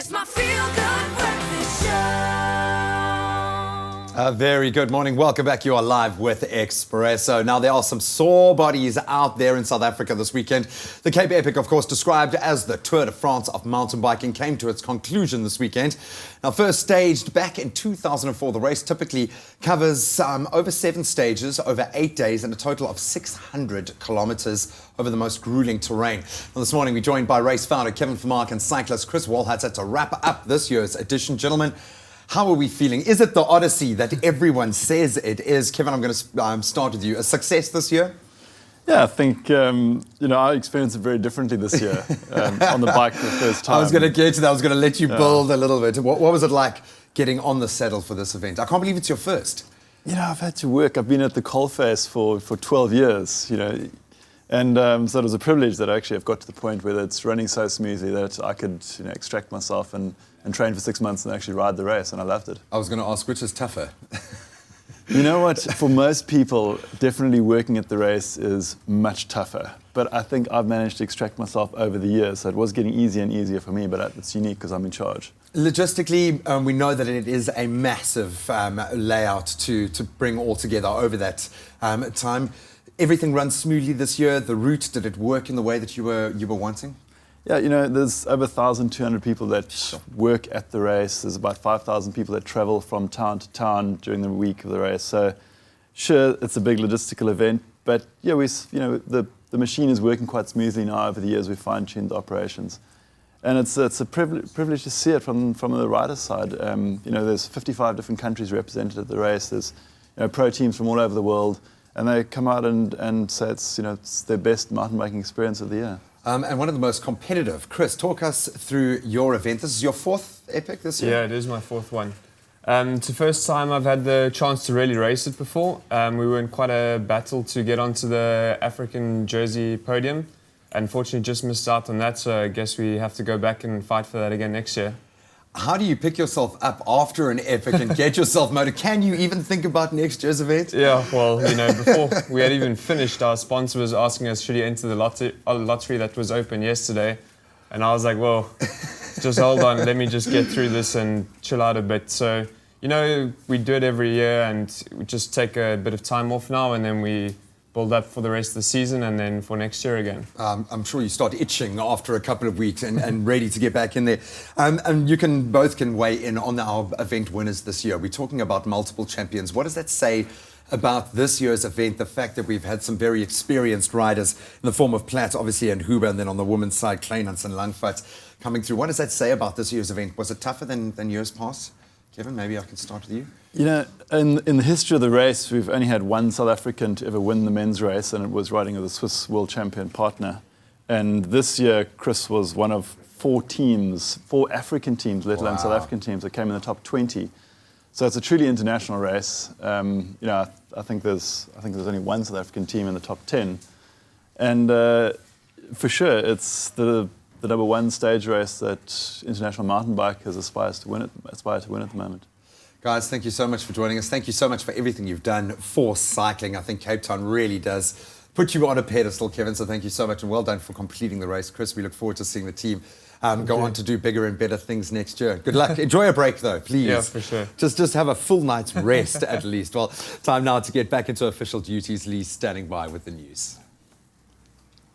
It's my feel-good breakfast show. Very good morning. Welcome back. You are live with Expresso. Now, there are some sore bodies out there in South Africa this weekend. The Cape Epic, of course, described as the Tour de France of mountain biking, came to its conclusion this weekend. Now, first staged back in 2004, the race typically covers over 7 stages, over 8 days, and a total of 600 kilometers over the most grueling terrain. Well, this morning, we're joined by race founder Kevin Vermaak and cyclist Chris Wolhuter to wrap up this year's edition. Gentlemen, how are we feeling? Is it the Odyssey that everyone says it is? Kevin, I'm going to start with you. A success this year? Yeah, I think, I experienced it very differently this year on the bike for the first time. I was going to get to that. I was going to let you build a little bit. What was it like getting on the saddle for this event? I can't believe it's your first. I've had to work. I've been at the coalface for 12 years, And so it was a privilege that actually I've got to the point where it's running so smoothly that I could extract myself and train for 6 months and actually ride the race, and I loved it. I was going to ask, which is tougher? You know what? For most people, definitely working at the race is much tougher. But I think I've managed to extract myself over the years, so it was getting easier and easier for me, but it's unique because I'm in charge. Logistically, we know that it is a massive layout to bring all together over that time. Everything runs smoothly this year. The route, did it work in the way that you were wanting? Yeah, there's over 1,200 people that work at the race. There's about 5,000 people that travel from town to town during the week of the race. So, sure, it's a big logistical event, but yeah, the machine is working quite smoothly now. Over the years, we've fine-tuned the operations, and it's a privilege to see it from the rider's side. There's 55 different countries represented at the race. There's pro teams from all over the world, and they come out and say it's their best mountain biking experience of the year. And one of the most competitive. Chris, talk us through your event. This is your 4th Epic this year? Yeah, it is my 4th one. It's the first time I've had the chance to really race it before. We were in quite a battle to get onto the African jersey podium. Unfortunately, just missed out on that, so I guess we have to go back and fight for that again next year. How do you pick yourself up after an Epic and get yourself motivated? Can you even think about next year's event? Yeah, well, before we had even finished, our sponsor was asking us, should you enter the lottery that was open yesterday? And I was like, well, just hold on, let me just get through this and chill out a bit. So, we do it every year and we just take a bit of time off now and then we build up for the rest of the season and then for next year again. I'm sure you start itching after a couple of weeks and ready to get back in there. And you both can weigh in on our event winners this year. We're talking about multiple champions. What does that say about this year's event, the fact that we've had some very experienced riders in the form of Platt, obviously, and Huber, and then on the women's side, Kleinans and Langfat coming through. What does that say about this year's event? Was it tougher than years past? Kevin, maybe I can start with you. In the history of the race, we've only had one South African to ever win the men's race, and it was riding with a Swiss world champion partner. And this year, Chris was one of 4 African teams, let alone South African teams, that came in the top 20. So it's a truly international race. I think there's only one South African team in the top 10, and for sure, it's the number 1 stage race that international mountain bikers aspire to win at the moment. Guys, thank you so much for joining us. Thank you so much for everything you've done for cycling. I think Cape Town really does put you on a pedestal, Kevin, so thank you so much and well done for completing the race. Chris, we look forward to seeing the team go on to do bigger and better things next year. Good luck. Enjoy a break, though, please. Yeah, for sure. Just have a full night's rest, at least. Well, time now to get back into official duties. Lee's standing by with the news.